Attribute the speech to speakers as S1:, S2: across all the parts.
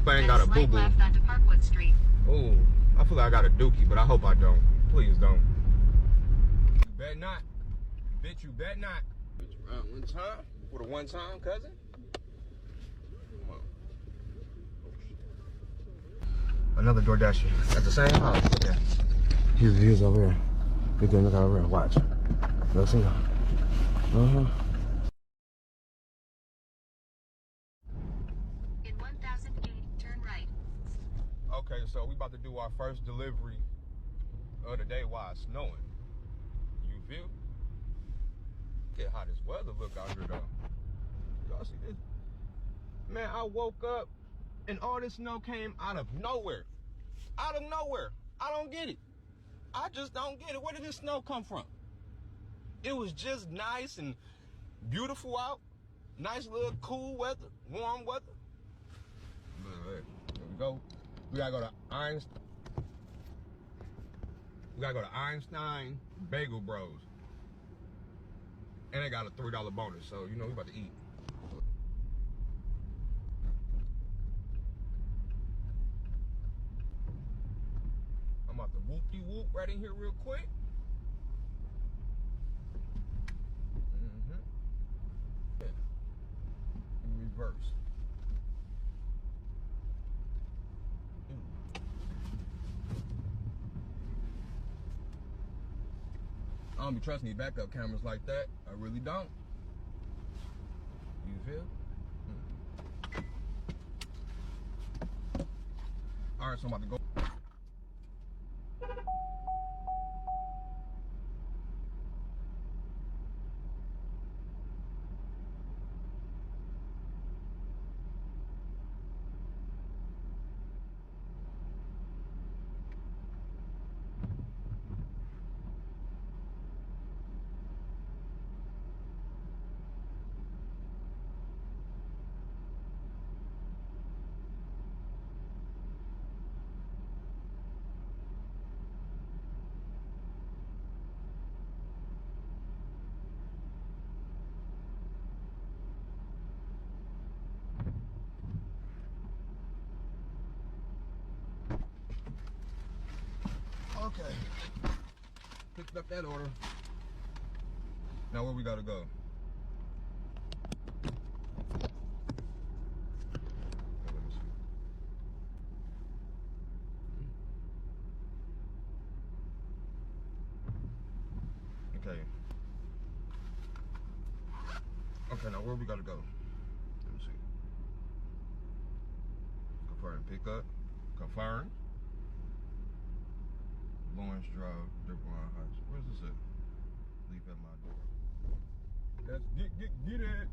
S1: hope I ain't got a boo-boo.
S2: Left onto Parkwood Street.
S1: Ooh, I feel like I got a dookie, but I hope I don't. Please don't. You bet not. Bitch, you bet not. Bitch, around one time? For the one time, cousin? Come on. Oh, shit. Another DoorDash at the same house. Look at Here's over here. Look at look over here. Watch. Let's see. Uh-huh.
S2: In 1,000 feet, turn right.
S1: Okay, so we about to do our first delivery of the day while it's snowing. You feel? Get how this weather look out here though. Y'all see this? Man, I woke up and all this snow came out of nowhere. Out of nowhere. I don't get it. I just don't get it. Where did this snow come from? It was just nice and beautiful out. Nice little cool weather, warm weather. But here we go. We gotta go to Einstein. We gotta go to Einstein Bagel Bros. And they got a $3 bonus, so you know we about to eat. I'm about to whoop-de-whoop right in here real quick. Yeah. In reverse. I don't be trusting these backup cameras like that. I really don't. You feel? All right, so I'm about to go. Okay. Picked up that order. Now where we gotta go? Okay. Okay, now where we gotta go? Let me see. Confirm, pick up. Confirm. Lawrence Drive, Dearborn Heights. Where's this at? Leave at my door. That's get it.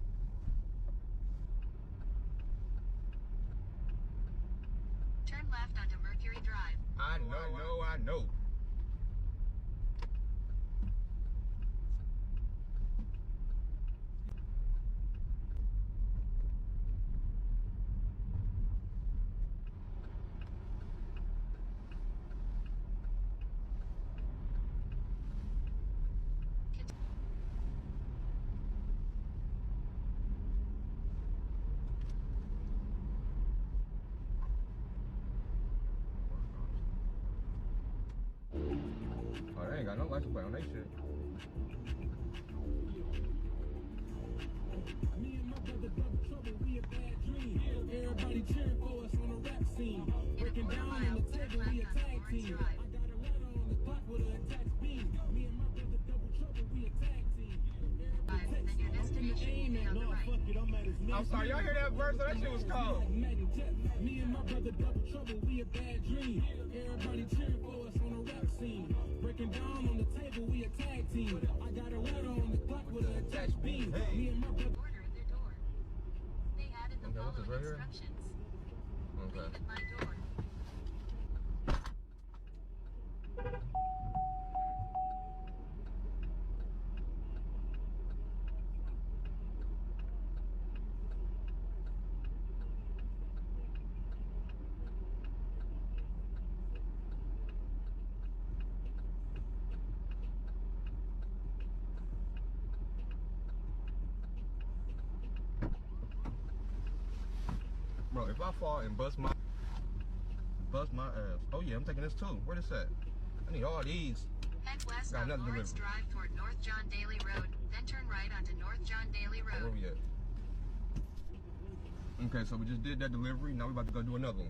S2: Turn left onto Mercury Drive.
S1: I know. Oh, they ain't got no license plate on they shit.
S3: Me and my brother double trouble, we a bad dream. Everybody cheering for us on the rap scene. Breaking down on the table, we a tag team. I got a letter on the clock with an attack beam. Me and my brother double trouble, we a tag team.
S2: And your destination may on the right.
S1: I'm sorry, y'all hear that verse? That shit was cold.
S3: Me and my brother double trouble, we a bad dream. Everybody cheering for us on the rap scene. Breaking down on the table, we a tag team. I got a letter on the clock with an attached beam. Me and my brother.
S2: Order at their door. They added the
S1: Okay, what's this
S2: following
S1: right here?
S2: instructions.
S1: Okay.
S2: Leave at my door.
S1: Bro, if I fall and bust my bust my ass. Oh yeah, I'm taking this too. Where this at? I need all these.
S2: Head west
S1: Got
S2: on
S1: nothing
S2: Lawrence
S1: delivered.
S2: Drive toward North John Daly Road, then turn right onto North John Daly
S1: Where
S2: Road.
S1: we at? Okay, so we just did that delivery. Now we about to go do another one.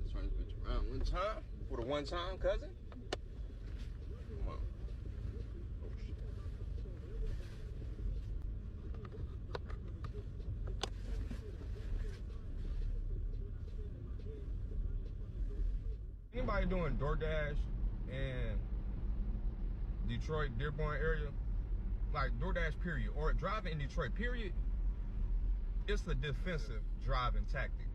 S1: Let's turn this bitch around one time. For the one time, cousin. Come on. Oh shit. Anybody doing DoorDash in Detroit, Dearborn area? Like DoorDash period, or driving in Detroit period, it's a defensive driving tactic.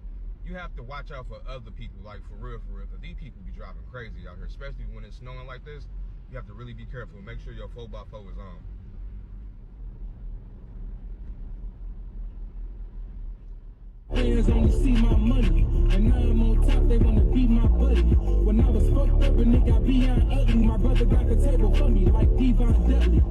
S1: You have to watch out for other people, like for real, because these people be driving crazy out here, especially when it's snowing like this. You have to really be careful and make sure your 4x4 is on.
S3: Fans only see my money, and now I'm on top, they wanna be my buddy. When I was fucked up and it got beyond ugly, my brother got the table for me like Devon Dudley.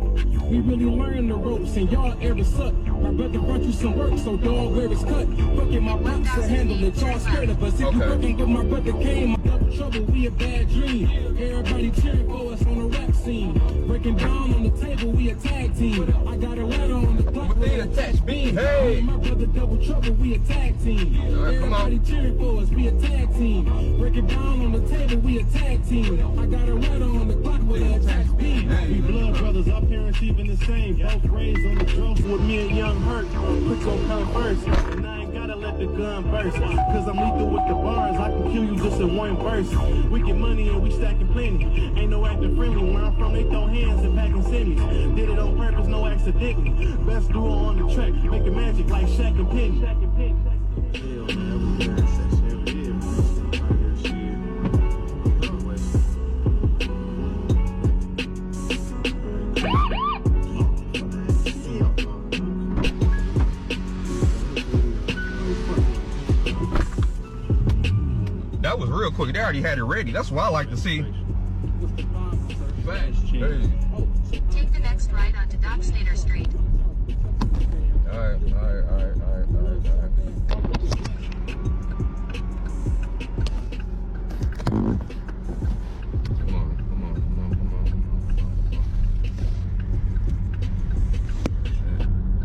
S3: We really learned the ropes, and y'all ever suck. My brother brought you some work, so dog, where it's cut. Fucking my rocks to handle it, y'all scared of us. If you working with my brother came, double trouble, we a bad dream. Everybody cheering for us on the rap scene. Breaking down on the table, we a tag team. I got a letter on the clock with an attached beam.
S1: Hey!
S3: My brother double trouble, we a tag team.
S1: Right,
S3: Everybody cheering for us, we a tag team. Breaking down on the table, we a tag team. I got a letter on the clock with an attached beam.
S4: We blood brothers, our parents even the same. Both raised on the drums with me and Young Hurt. Quick gon' come first, and I ain't gotta let the gun burst. Cause I'm lethal with the bars, I can kill you just in one verse. We get money and we stacking plenty. Ain't no acting friendly. Where I'm from, they throw hands and packing semis. Did it on purpose, no accidentally. Best duo on the track, making magic like Shaq and Penny.
S1: That was real quick. They already had it ready. That's what I like to see. Fast. Hey.
S2: Take the next right onto Dockstader Street.
S1: Alright. Come on.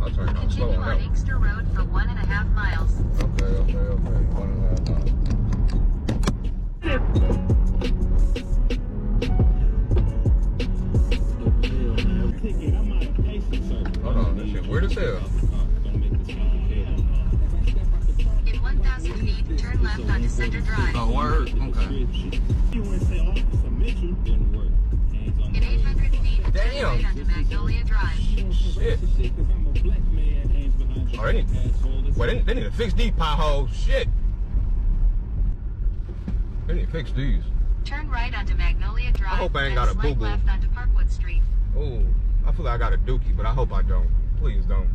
S1: I'll turn it on slow
S2: Continue
S1: on
S2: on
S1: that.
S2: Inkster Road for 1.5 miles.
S1: Okay. 1.5 miles. Hold on, that shit weird as hell.
S2: In 1,000 feet, turn left onto Center Drive.
S1: Oh, word? Okay.
S2: In 800 feet, turn
S1: Damn.
S2: right onto Magnolia Drive.
S1: Shit. Oh, they need to fix these potholes. Shit. They need to fix these.
S2: Turn right onto Magnolia Drive.
S1: I hope I ain't
S2: then
S1: got a
S2: swipe
S1: boo-boo.
S2: left onto Parkwood Street.
S1: Oh, I feel like I got a dookie, but I hope I don't. Please don't.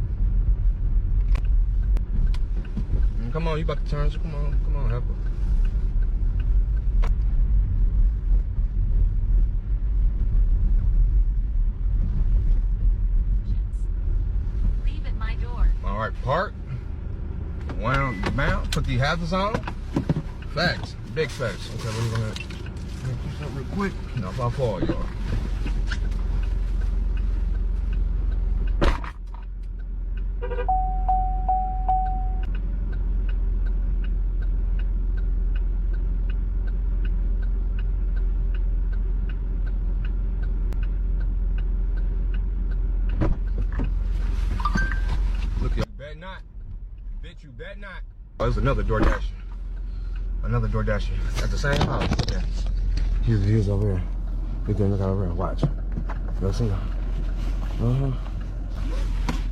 S1: Come on, you about to turn, so come on, help her.
S2: Leave at my door.
S1: All right, park. Wound, bound. Put the hazards on. Facts, big facts. Okay, we're gonna make this up real quick. Now, if I fall, y'all. Look, you bet not. Bitch, you bet not. Oh, there's another DoorDash. Another DoorDash at the same house. Look at Here's the views over here. Look at over here. Watch. You'll see.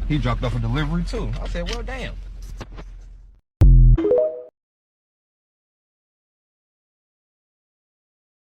S1: He dropped off a delivery too. I said, well, damn.